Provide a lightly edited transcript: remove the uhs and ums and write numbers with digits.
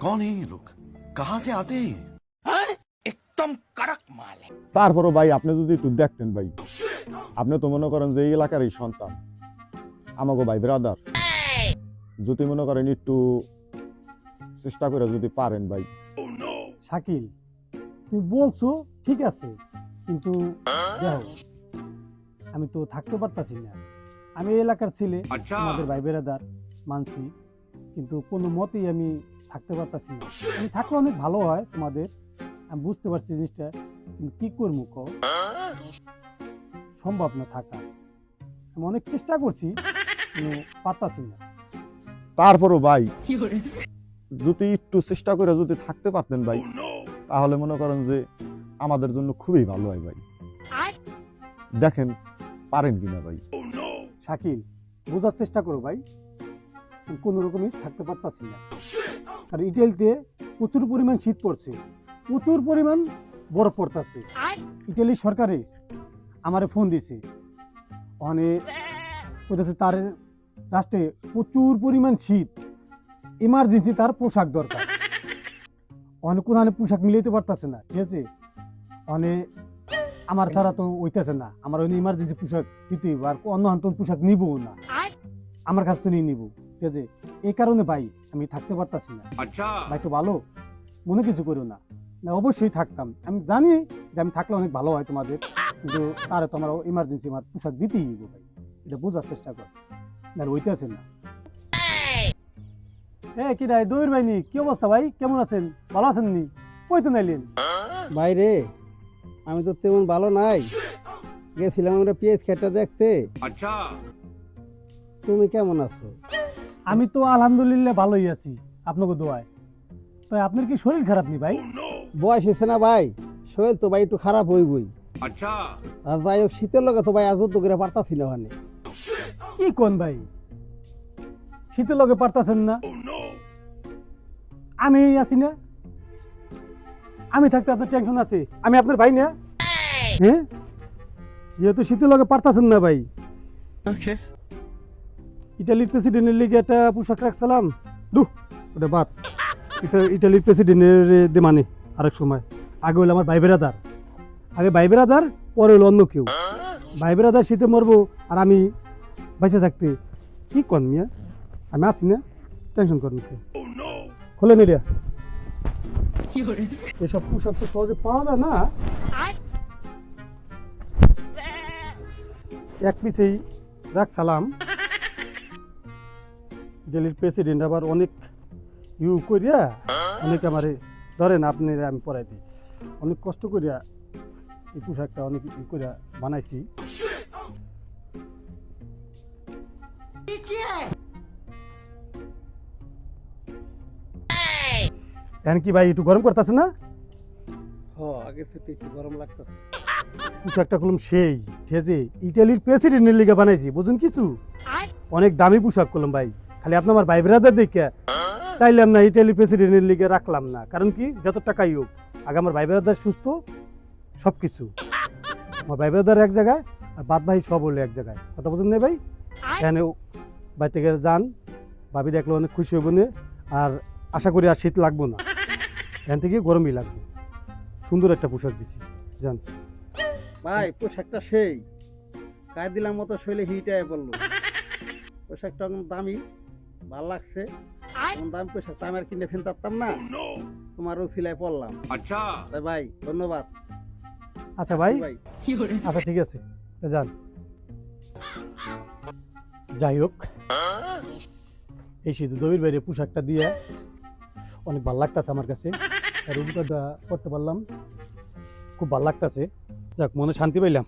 कौन है ये लोग कहां से आते हैं एकदम कड़क माल है। তারপরও ভাই আপনি যদি একটু দেখতেন ভাই, আপনি তো মনে করেন যে এই এলাকারই সন্তান, আমাকে ভাই ব্রাদার, যদি মনে করেন একটু চেষ্টা করে যদি পারেন ভাই। শাকিল, তুমি বলছো ঠিক আছে, কিন্তু দেখো আমি তো থাকতে পারতাছি না। আমি এই এলাকার ছেলে, আমাদের ভাই বেড়াদার মানছি, কিন্তু কোনো মতেই আমি থাকতে পারতাছি না। আমি থাকলে অনেক ভালো হয় তোমাদের, আমি বুঝতে পারছি জিনিসটা, কিন্তু কি করবো কও, সম্ভব না থাকা। আমি অনেক চেষ্টা করছি কিন্তু পারতাছি না। তারপরও ভাই যদি একটু চেষ্টা করে যদি থাকতে পারতেন ভাই, তাহলে মনে করেন যে আমাদের জন্য খুবই ভালো হয় ভাই। দেখেন পারেন কিনা ভাই। শাকিল, বোঝার চেষ্টা করো ভাই, কোনো রকমই থাকতে পারতাছি না। আর ইটালিতে প্রচুর পরিমাণ শীত পড়ছে, প্রচুর পরিমাণ বরফ পড়তেছে। ইটালি সরকারে আমারে ফোন দিছে, অনেক তার রাষ্ট্রে প্রচুর পরিমাণ শীত, ইমার্জেন্সি তার পোশাক দরকার। অনেক কোন পোশাক মিলাইতে পারতেছে না, ঠিক আছে? অনেক আমার ছাড়া তো হইতেছে না, আমার ওই ইমার্জেন্সি পোশাক দিতে আর অন্য হান্তন পোশাক নিবও না, আমার কাছ থেকে নিয়ে নিব, ঠিক আছে? এই কারণে ভাই আমি থাকতে পারতাছি না। ভাই তো ভালো, মনে কিছু করো না, না অবশ্যই থাকতাম। আমি জানি যে আমি থাকলে অনেক ভালো হয় তোমাদের, কিন্তু তারা তো আমার ইমার্জেন্সি আমার পোশাক দিতেই দিব ভাই, এটা বোঝার চেষ্টা কর। আর হইতেছে না। কি রে দৌড় ভাই, কি অবস্থা ভাই, কেমন আছেন? ভালো আছেন নি? কই তো নাইলেন ভাই রে? আমি তো তেমন ভালো নাই, গেছিলাম আমরা পেঁয়াজ খেটটা দেখতে। তুমি কেমন আছো? আমি তো আলহামদুলিল্লাহ ভালোই আছি আপনাকে দোয়ায়। তাই আপনার কি শরীর খারাপ নি ভাই? বয়স হয়েছে না ভাই, শরীর তো ভাই একটু খারাপ হইবই। আর যাই হোক, শীতের লগে তো ভাই আজ তো করে পারতাছি না। মানে কি কোন ভাই, শীতের লগে পারতাছেন না? আমি আছি না, আমি থাকতে আপনার টেনশন আছে? আমি আপনার ভাই না? হ্যাঁ, যেহেতু শীতের লগে পারতাছেন না ভাই, ইটালির প্রেসিডেন্টের লিগে একটা পোশাক রাখছিলাম, ওটা বাদ। ইটালির প্রেসিডেন্টের দে মানে আরেক সময়। আগে হইলো আমার ভাই বেড়াদার, আগে ভাই বেড়াদার, পরে হইলো অন্য কেউ। ভাই বেড়াদার শীতে মরবো আর আমি বেঁচে থাকতে, কি কন মিয়া? আমি আছি না, টেনশন করেন। খোলে নিরিয়া, এসব পোশাক তো সহজে পাওয়া যায় না, এক পিছেই রাখছিলাম। দিল্লির প্রেসিডেন্ট আবার অনেক ইউ করিয়া অনেক আমারে ধরেন, আপনি আমি পড়াই দিই, অনেক কষ্ট করিয়া এই পোশাকটা অনেক ই করিয়া বানাইছি। এখন কি ভাই একটু গরম করতেছে না? আগে থেকে একটু গরম লাগতেছে। পোশাকটা করলাম সেই, ঠিক আছে? ইটালির প্রেসিডেন্টের লিগে বানাইছি, বুঝুন কিছু? অনেক দামি পোশাক করলাম ভাই, খালি আপনি আমার ভাই ব্রাদার দেখে চাইলাম না ইটালির প্রেসিডেন্টের লিগে রাখলাম না। কারণ কি, যত টাকাই হোক, আগে আমার ভাই ব্রাদার সুস্থ, সব কিছু আমার ভাই ব্রাদার এক জায়গায়, আর বাদ ভাই সব হলো এক জায়গায়। কথা বুঝুন না ভাই? এখানে বাড়ি থেকে যান, ভাবি দেখলে অনেক খুশি হবো না, আর আশা করি আর শীত লাগবো না, এখান থেকে গরমই লাগবে। সুন্দর একটা পোশাক দিছি, জান ভাই। পোশাকটা সেই গায়ে দিলাম মতো শৈলে হিট আয় বললো। পোশাকটা দামি, ভাল লাগছে। দামি পোশাক তো আমি আর কিনে ফেলতে পারতাম না, তোমারও সিলাই পড়লাম। তাই ভাই ধন্যবাদ। আচ্ছা ভাই, আচ্ছা ঠিক আছে, যান। যাই হোক, এই শীতে দবির বাইরে পোশাকটা দিয়ে অনেক ভালো লাগতেছে আমার কাছে, আর অভিজ্ঞতা করতে পারলাম, খুব ভালো লাগতেছে। যাক, মনে শান্তি পাইলাম।